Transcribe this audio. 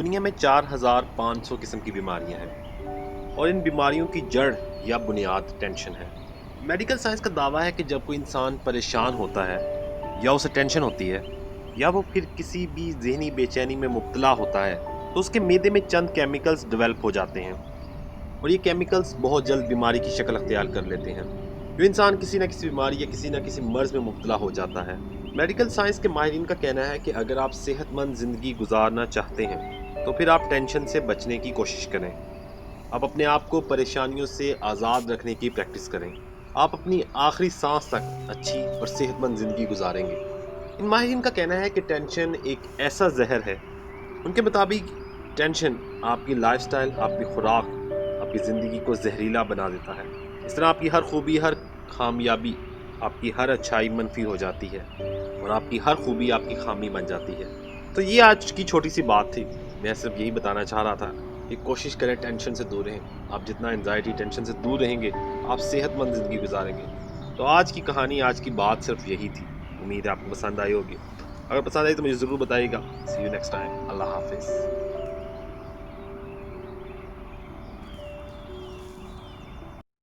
دنیا میں 4500 قسم کی بیماریاں ہیں اور ان بیماریوں کی جڑ یا بنیاد ٹینشن ہے۔ میڈیکل سائنس کا دعویٰ ہے کہ جب کوئی انسان پریشان ہوتا ہے یا اسے ٹینشن ہوتی ہے یا وہ پھر کسی بھی ذہنی بے چینی میں مبتلا ہوتا ہے تو اس کے معدے میں چند کیمیکلز ڈیولپ ہو جاتے ہیں اور یہ کیمیکلز بہت جلد بیماری کی شکل اختیار کر لیتے ہیں۔ جو انسان کسی نہ کسی بیماری یا کسی نہ کسی مرض میں مبتلا ہو جاتا ہے۔ میڈیکل سائنس کے ماہرین کا کہنا ہے کہ اگر آپ صحت مند زندگی گزارنا چاہتے ہیں تو پھر آپ ٹینشن سے بچنے کی کوشش کریں۔ آپ اپنے آپ کو پریشانیوں سے آزاد رکھنے کی پریکٹس کریں۔ آپ اپنی آخری سانس تک اچھی اور صحت مند زندگی گزاریں گے۔ ان ماہرین کا کہنا ہے کہ ٹینشن ایک ایسا زہر ہے۔ ان کے مطابق ٹینشن آپ کی لائف سٹائل، آپ کی خوراک، آپ کی زندگی کو زہریلا بنا دیتا ہے۔ اس طرح آپ کی ہر خوبی، ہر کامیابی، آپ کی ہر اچھائی منفی ہو جاتی ہے اور آپ کی ہر خوبی آپ کی خامی بن جاتی ہے۔ تو یہ آج کی چھوٹی سی بات تھی۔ میں صرف یہی بتانا چاہ رہا تھا کہ کوشش کریں ٹینشن سے دور رہیں۔ آپ جتنا انزائٹی ٹینشن سے دور رہیں گے آپ صحت مند زندگی گزاریں گے۔ تو آج کی کہانی، آج کی بات صرف یہی تھی۔ امید ہے آپ کو پسند آئی ہوگی۔ اگر پسند آئی تو مجھے ضرور بتائیے گا۔ سی یو نیکسٹ ٹائم۔ اللہ حافظ۔